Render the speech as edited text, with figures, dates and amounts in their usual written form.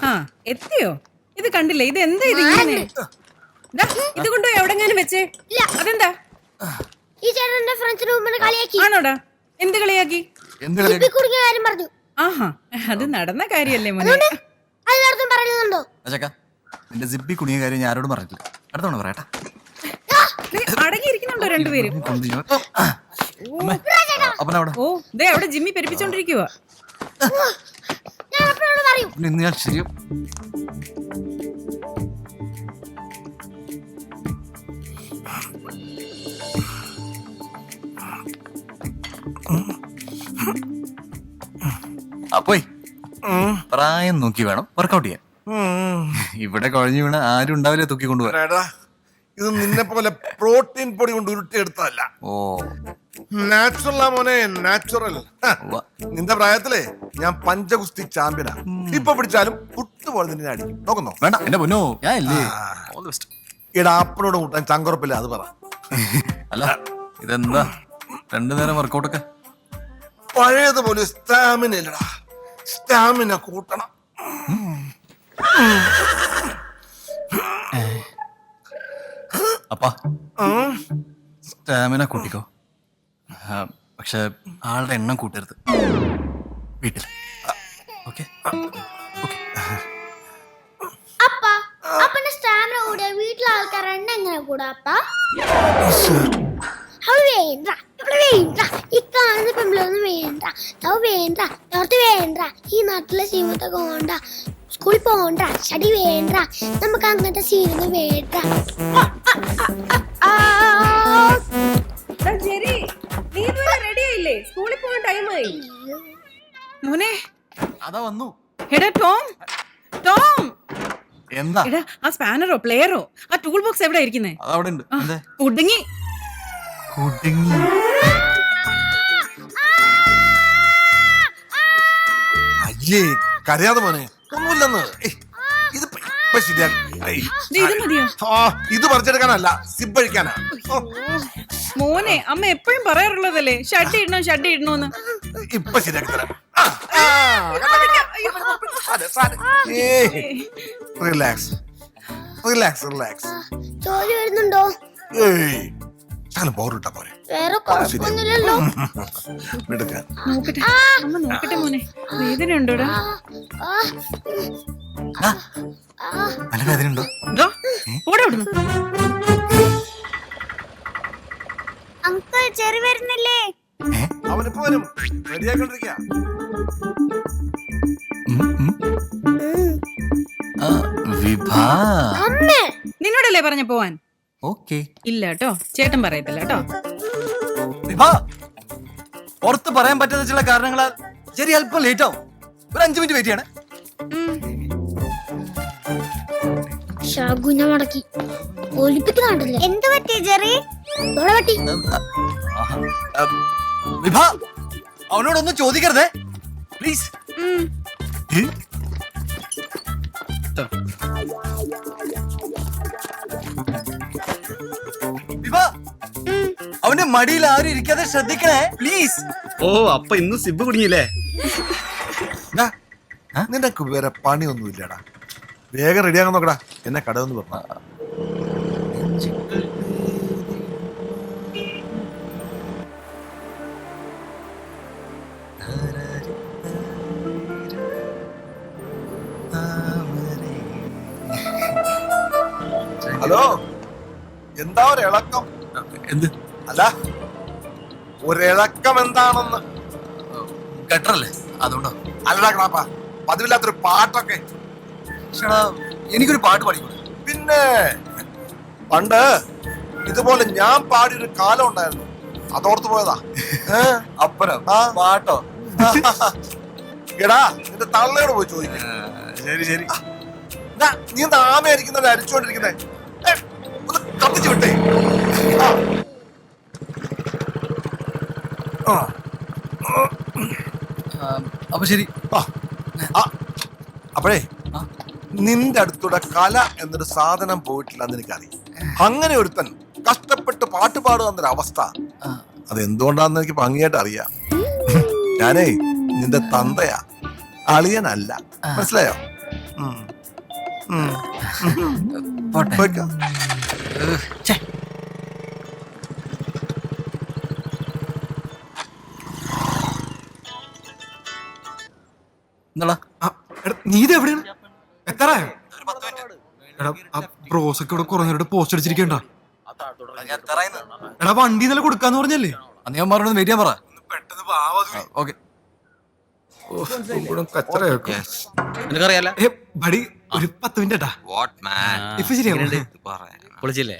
ആ എത്തിയോ? ഇത് കണ്ടില്ലേ? ഇത് എന്താ ഇത് ഇങ്ങനെ? ഇത് കൊണ്ടുപോയി എവിടെങ്ങാനും വെച്ചേ? അതെന്താ? ഈ ചേട്ടന്റെ ഫ്രണ്ട്സിന് മുമ്പിൽ കളിയാക്കി. ആണോടാ? എന്ത് കളിയാക്കി? ജിപ്പി കുടുങ്ങിയ കാര്യം പറഞ്ഞു. ആഹാ, അത് നടന്ന കാര്യല്ലേ മോനെ? അതിനർത്ഥം പറയുന്നുണ്ടോ? നിന്റെ ജിപ്പി കുടുങ്ങിയ കാര്യം ഞാൻ ആരോടും പറഞ്ഞിട്ടില്ല. അടുത്തോണ്ട് പറയട്ടാ. അടങ്ങിയിരിക്കുന്നുണ്ടോ രണ്ടുപേരും? ഓ ദേ അവിടെ ജിമ്മി പെരുപ്പിച്ചോണ്ടിരിക്കുവാ. ഞാൻ ശരിയോ? അപ്പോയി പ്രായം നോക്കി വേണം വർക്കൗട്ട് ചെയ്യാൻ. ഇവിടെ കുഴഞ്ഞു വീണ ആരും ഉണ്ടാവില്ല തൂക്കി കൊണ്ടുപോകാൻ. ഇത് നിന്നെ പോലെ പ്രോട്ടീൻ പൊടി കൊണ്ട് ഉരുട്ടിയെടുത്തതല്ല. ഓ നാച്ചുറൽ മോനെ, നാച്ചുറൽ. നിന്റെ പ്രായത്തിലേ ഞാൻ പഞ്ചഗുസ്തി ചാമ്പ്യനാ. ഇപ്പൊ പിടിച്ചാലും പുട്ടുപോലെ നിന്നെ അടിക്കും. നോക്കുന്നോ? വേണ്ട എന്റെ പൊന്നോ, ഞാൻ ഇല്ലേ. ഇവിടെ ആപ്പിനോട് കൂട്ടാൻ ചങ്കുറപ്പില്ല, അത് പറ. അല്ല ഇതെന്താ രണ്ടു നേരം വർക്കൗട്ടൊക്കെ? പഴയതുപോലെ സ്റ്റാമിന ഇല്ലടാ, സ്റ്റാമിന കൂട്ടണം. അപ്പാ സ്റ്റാമിന കൂട്ടിക്കോ, പക്ഷെ ആളുടെ എണ്ണം കൂട്ടരുത് വീട്ടിൽ. ഓക്കെ സ്റ്റാമിന കൂടിയ വീട്ടിലെ ആൾക്കാർ എണ്ണ എങ്ങനെ കൂടാ? ഈ കാണുന്ന പെമ്പിളൊന്നും വേണ്ട, വേണ്ട, വേണ്ട. ഈ നാട്ടിലെ സീമത്തൊക്കെ വേണ്ട, സ്കൂളിൽ പോകണ്ട, സ്റ്റഡി വേണ്ട, നമുക്ക് അങ്ങനത്തെ സീനൊന്നും വേണ്ട. സ്കൂളിൽ പോകാൻ ടൈമായി മോനെ. അതാ വന്നു. എടാ ടോം, ടോം. എന്താ? എടാ ആ സ്പാനറോ പ്ലെയറോ ആ ടൂൾ ബോക്സ് എവിടെ ഇരിക്കുന്നേ? അതവിടെ ഉണ്ട്. കുടുങ്ങി. കുടുങ്ങി? അയ്യേ കരയാതെ മോനെ, ഒന്നുമില്ലെന്ന്. ഇത് പറിച്ചെടുക്കാനല്ല, സിബ് അഴിക്കാനാ. മോനെ അമ്മ എപ്പോഴും പറയാറുള്ളതല്ലേ ഷഡ് ഇടണം, ഷഡ് ഇടണോന്ന്. ഇപ്പൊ ശരിയാക്കി തരാം. Relax, relax, relax. ജോലി വരുന്നുണ്ടോ? ബോറിട്ടാ പോരെ, വേറെ കുഴപ്പമൊന്നുമില്ലല്ലോ. നോക്കട്ടെ അമ്മ നോക്കട്ടെ മോനെ, വേദന ഉണ്ടോടാ? നല്ല വേദന ഉണ്ടോ? ഓടെ വിടുന്നു. അങ്കിൾ ചെറി വരുന്നില്ലേ? അവനിപ്പോ വരും, റെഡിയാക്കൊണ്ടിരിക്കുക. നിന്നോടല്ലേ പറഞ്ഞ പോവാൻ? ഓക്കേ. ഇല്ല കേട്ടോ, ചേട്ടൻ പറയത്തില്ല കേട്ടോ. പുറത്ത് പറയാൻ പറ്റുന്ന ചില കാരണങ്ങളാൽ ശരി അല്പം ലേറ്റ് ആവും. ഒരു 5 മിനിറ്റ് വെയിറ്റ് ചെയ്യണേ. ശകുന മടക്കി ഒലിപ്പിക്കുന്നുണ്ടല്ലേ? എന്ത് പറ്റി ജെറി? പറ്റി വിഭ, അവനോടൊന്നും ചോദിക്കരുതേ പ്ലീസ്. അവന്റെ മടിയിൽ ആരും ഇരിക്കാതെ ശ്രദ്ധിക്കണേ പ്ലീസ്. ഓ അപ്പൊ ഇന്ന് സിബ് കുടുങ്ങിയില്ലേ? നിനക്ക് വേറെ പണിയൊന്നും ഇല്ലടാ, വേഗം റെഡിയാകാൻ നോക്കടാ. എന്നെ കടമെന്ന് പറഞ്ഞ ഹലോ, എന്താ ഒരിളക്കം? എന്ത്? അല്ല ഒരിളക്കം എന്താണെന്ന്. ഗട്ടറല്ലേ അതുകൊണ്ടോ? അല്ലടാ ക്ലാപ്പാ, പതിവില്ലാത്തൊരു പാട്ടൊക്കെ. എനിക്കൊരു പാട്ട് പാടിക്കൂടെ? പിന്നെ പണ്ട് ഇതുപോലെ ഞാൻ പാടിയൊരു കാലം ഉണ്ടായിരുന്നു, അതോർത്ത് പോയതാ. അപ്പനോ പാട്ടോ? എടാ നിന്റെ തള്ളയോട് പോയി ചോദിക്കും. ശരി ശരി. നീ എന്താ ആമയായിരിക്കുന്നവരെ അരിച്ചോണ്ടിരിക്കുന്നേ? ഒന്ന് കത്തിച്ചു വിട്ടേ. അപ്പൊ ശരി. അപ്പോഴേ നിന്റെ അടുത്തൂടെ കല എന്നൊരു സാധനം പോയിട്ടില്ല എന്ന് എനിക്കറിയാം. അങ്ങനെ ഒരുത്തൻ കഷ്ടപ്പെട്ട് പാട്ട് പാടുക എന്നൊരു അവസ്ഥ, അത് എന്തുകൊണ്ടാന്ന് എനിക്ക് ഭംഗിയായിട്ട് അറിയാം. ഞാനേ നിന്റെ തന്തയാ. അളിയനല്ല. മനസ്സിലായോ? പോട്ടെ. പോയിക്കോ. ഛെ. എന്താടാ? നീ ഇത് എവിടെയാണ്? എത്രയോ ബ്രോസൊക്കെ ഇവിടെ കുറെ നേരം പോസ്റ്റ് അടിച്ചിരിക്കണ്ട. ഞാൻ എത്രയെന്ന്? എടാ വണ്ടി ഇന്നലെ കൊടുക്കാന്ന് പറഞ്ഞല്ലേ? അനിയന്മാരോട് വെയിറ്റ് ചെയ്യാൻ പറ. പെട്ടെന്ന് ഓക്കെ. നിനക്കറിയാലോ ബടി ഒരു 10 മിനിറ്റ് വാട്ട് മാൻ ഇപ്പൊ ശരിയാ. പൊളിച്ചില്ലേ?